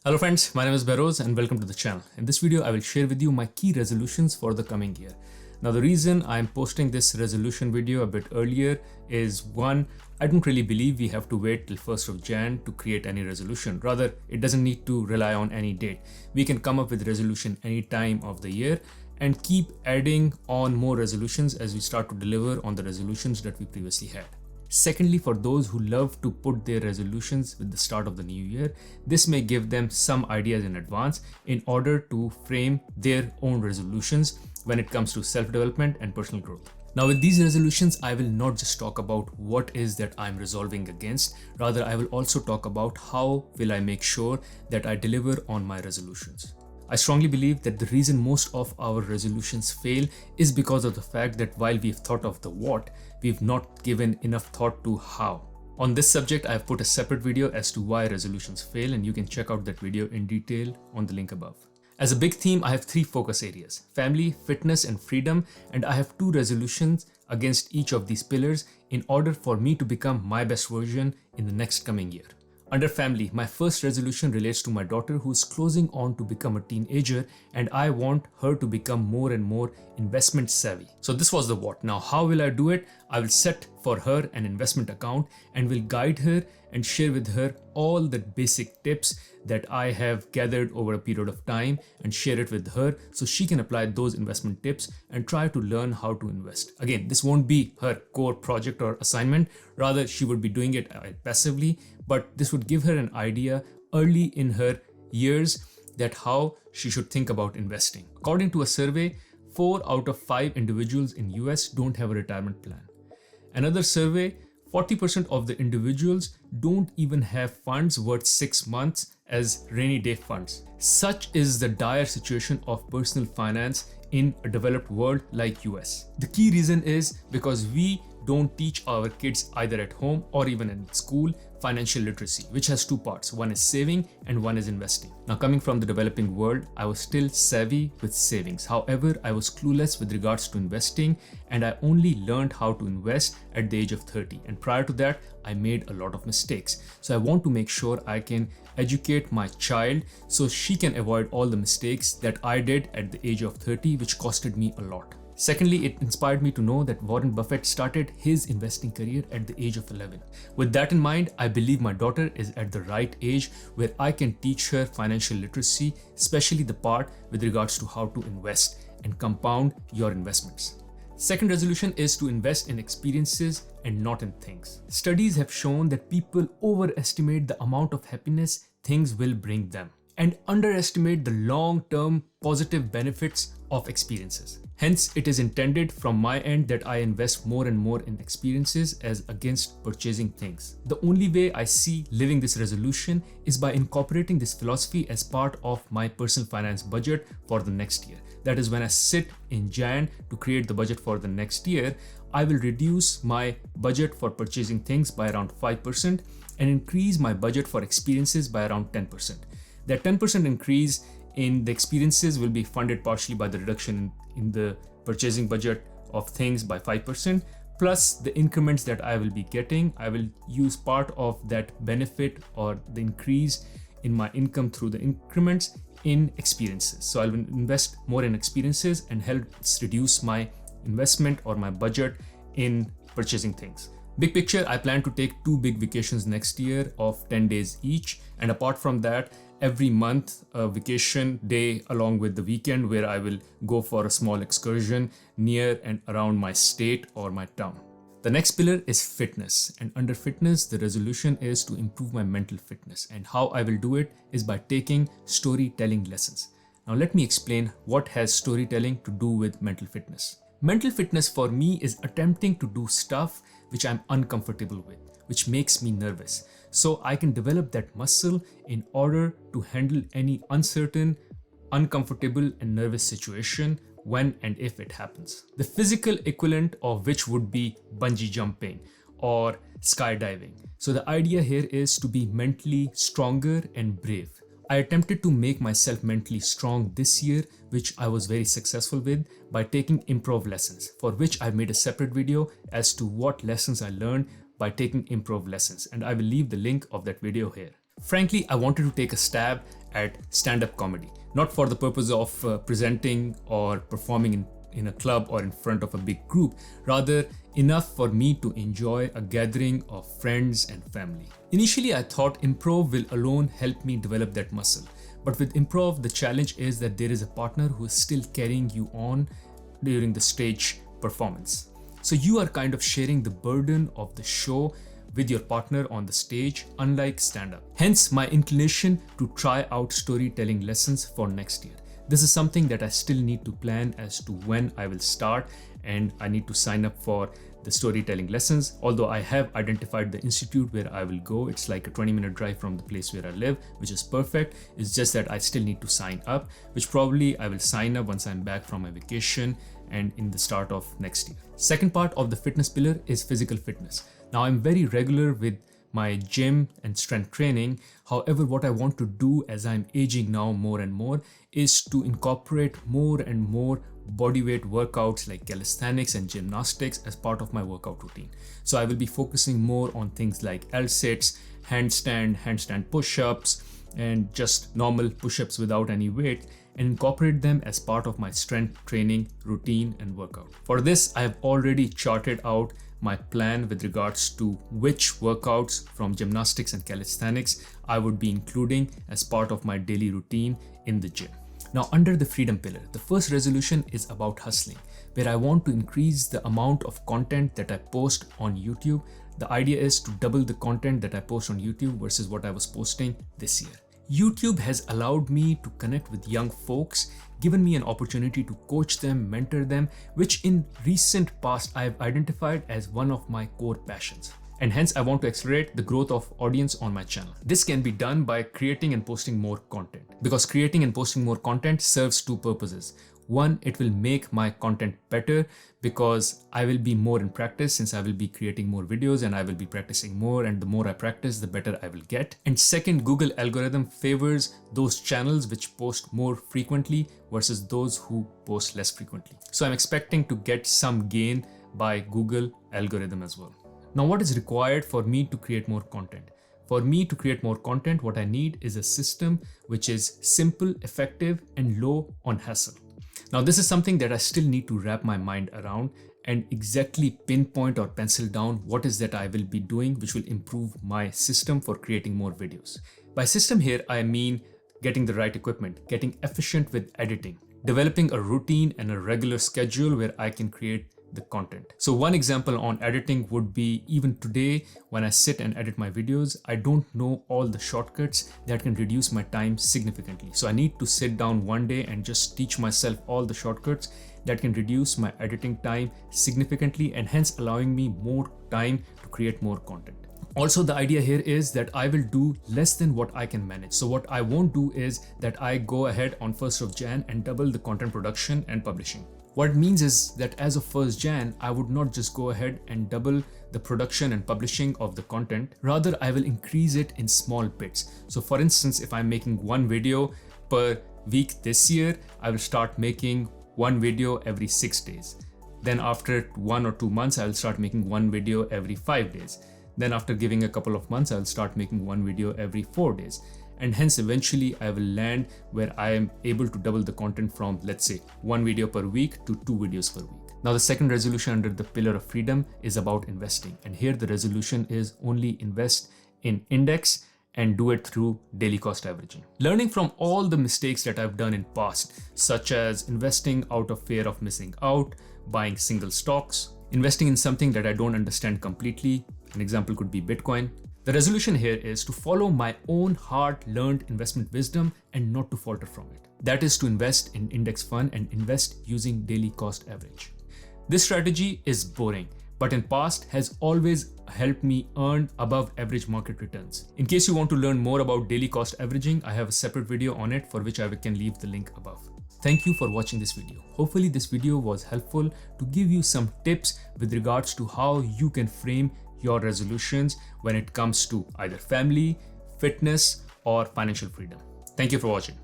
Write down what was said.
Hello friends, my name is Beroz and welcome to the channel. In this video, I will share with you my key resolutions for the coming year. Now the reason I'm posting this resolution video a bit earlier is one, I don't really believe we have to wait till 1st of Jan to create any resolution. Rather, it doesn't need to rely on any date. We can come up with resolution any time of the year and keep adding on more resolutions as we start to deliver on the resolutions that we previously had. Secondly, for those who love to put their resolutions with the start of the new year, this may give them some ideas in advance in order to frame their own resolutions when it comes to self-development and personal growth. Now with these resolutions, I will not just talk about what is that I'm resolving against, rather I will also talk about how will I make sure that I deliver on my resolutions. I strongly believe that the reason most of our resolutions fail is because of the fact that while we've thought of the what, we've not given enough thought to how. On this subject, I've put a separate video as to why resolutions fail, and you can check out that video in detail on the link above. As a big theme, I have 3 focus areas: family, fitness, and freedom, and I have 2 resolutions against each of these pillars in order for me to become my best version in the next coming year. Under family, my first resolution relates to my daughter who's closing on to become a teenager, and I want her to become more and more investment savvy. So this was the what. Now how will I do it? I will set for her an investment account and will guide her and share with her all the basic tips that I have gathered over a period of time and share it with her so she can apply those investment tips and try to learn how to invest. Again, this won't be her core project or assignment, rather she would be doing it passively, but this would give her an idea early in her years that how she should think about investing. According to a survey, 4 out of 5 individuals in US don't have a retirement plan. Another survey, 40% of the individuals don't even have funds worth 6 months as rainy day funds. Such is the dire situation of personal finance in a developed world like US. The key reason is because we don't teach our kids either at home or even in school financial literacy, which has 2 parts. One is saving and one is investing. Now coming from the developing world, I was still savvy with savings. However, I was clueless with regards to investing, and I only learned how to invest at the age of 30. And prior to that, I made a lot of mistakes. So I want to make sure I can educate my child so she can avoid all the mistakes that I did at the age of 30, which costed me a lot. Secondly, it inspired me to know that Warren Buffett started his investing career at the age of 11. With that in mind, I believe my daughter is at the right age where I can teach her financial literacy, especially the part with regards to how to invest and compound your investments. Second resolution is to invest in experiences and not in things. Studies have shown that people overestimate the amount of happiness things will bring them and underestimate the long-term positive benefits of experiences. Hence, it is intended from my end that I invest more and more in experiences as against purchasing things. The only way I see living this resolution is by incorporating this philosophy as part of my personal finance budget for the next year. That is, when I sit in Jan to create the budget for the next year, I will reduce my budget for purchasing things by around 5% and increase my budget for experiences by around 10%. That 10% increase in the experiences will be funded partially by the reduction in the purchasing budget of things by 5%, plus the increments that I will be getting. I will use part of that benefit or the increase in my income through the increments in experiences. So I will invest more in experiences and help reduce my investment or my budget in purchasing things. Big picture, I plan to take 2 big vacations next year of 10 days each, and apart from that, every month a vacation day along with the weekend where I will go for a small excursion near and around my state or my town. The next pillar is fitness, and under fitness the resolution is to improve my mental fitness, and how I will do it is by taking storytelling lessons. Now let me explain what has storytelling to do with mental fitness. Mental fitness for me is attempting to do stuff which I'm uncomfortable with, which makes me nervous, so I can develop that muscle in order to handle any uncertain, uncomfortable and nervous situation when and if it happens. The physical equivalent of which would be bungee jumping or skydiving. So the idea here is to be mentally stronger and brave. I attempted to make myself mentally strong this year, which I was very successful with by taking improv lessons, for which I made a separate video as to what lessons I learned by taking improv lessons, and I will leave the link of that video here. Frankly, I wanted to take a stab at stand-up comedy, not for the purpose of presenting or performing in a club or in front of a big group, rather enough for me to enjoy a gathering of friends and family. Initially, I thought improv will alone help me develop that muscle. But with improv, the challenge is that there is a partner who is still carrying you on during the stage performance. So you are kind of sharing the burden of the show with your partner on the stage, unlike stand-up. Hence my inclination to try out storytelling lessons for next year. This is something that I still need to plan as to when I will start, and I need to sign up for the storytelling lessons. Although I have identified the institute where I will go. It's like a 20-minute drive from the place where I live, which is perfect. It's just that I still need to sign up, which probably I will sign up once I'm back from my vacation and in the start of next year. Second part of the fitness pillar is physical fitness. Now I'm very regular with my gym and strength training. However, what I want to do as I'm aging now more and more is to incorporate more and more bodyweight workouts like calisthenics and gymnastics as part of my workout routine. So I will be focusing more on things like L-sits, handstand push-ups, and just normal push-ups without any weight, and incorporate them as part of my strength training routine and workout. For this, I have already charted out my plan with regards to which workouts from gymnastics and calisthenics I would be including as part of my daily routine in the gym. Now, under the freedom pillar, the first resolution is about hustling, where I want to increase the amount of content that I post on YouTube. The idea is to double the content that I post on YouTube versus what I was posting this year. YouTube has allowed me to connect with young folks, given me an opportunity to coach them, mentor them, which in recent past I have identified as one of my core passions. And hence I want to accelerate the growth of audience on my channel. This can be done by creating and posting more content, because creating and posting more content serves two purposes. One, it will make my content better because I will be more in practice, since I will be creating more videos and I will be practicing more, and the more I practice, the better I will get. And second, Google algorithm favors those channels which post more frequently versus those who post less frequently. So I'm expecting to get some gain by Google algorithm as well. Now, what is required for me to create more content? For me to create more content, what I need is a system which is simple, effective, and low on hassle. Now, this is something that I still need to wrap my mind around and exactly pinpoint or pencil down what is that I will be doing which will improve my system for creating more videos. By system here, I mean getting the right equipment, getting efficient with editing, developing a routine and a regular schedule where I can create the content. So one example on editing would be, even today when I sit and edit my videos, I don't know all the shortcuts that can reduce my time significantly. So I need to sit down one day and just teach myself all the shortcuts that can reduce my editing time significantly, and hence allowing me more time to create more content. Also, the idea here is that I will do less than what I can manage. So what I won't do is that I go ahead on 1st of Jan and double the content production and publishing. What it means is that as of 1st Jan, I would not just go ahead and double the production and publishing of the content. Rather, I will increase it in small bits. So for instance, if I'm making one video per week this year, I will start making one video every 6 days. Then after 1 or 2 months, I will start making one video every 5 days. Then after giving a couple of months, I'll start making one video every 4 days. And hence eventually I will land where I am able to double the content from, let's say, one video per week to 2 videos per week. Now, the second resolution under the pillar of freedom is about investing. And here the resolution is only invest in index and do it through daily cost averaging. Learning from all the mistakes that I've done in past, such as investing out of fear of missing out, buying single stocks, investing in something that I don't understand completely. An example could be Bitcoin. The resolution here is to follow my own hard-learned investment wisdom and not to falter from it. That is to invest in index fund and invest using daily cost average. This strategy is boring, but in past has always helped me earn above average market returns. In case you want to learn more about daily cost averaging, I have a separate video on it for which I can leave the link above. Thank you for watching this video. Hopefully this video was helpful to give you some tips with regards to how you can frame your resolutions when it comes to either family, fitness, or financial freedom. Thank you for watching.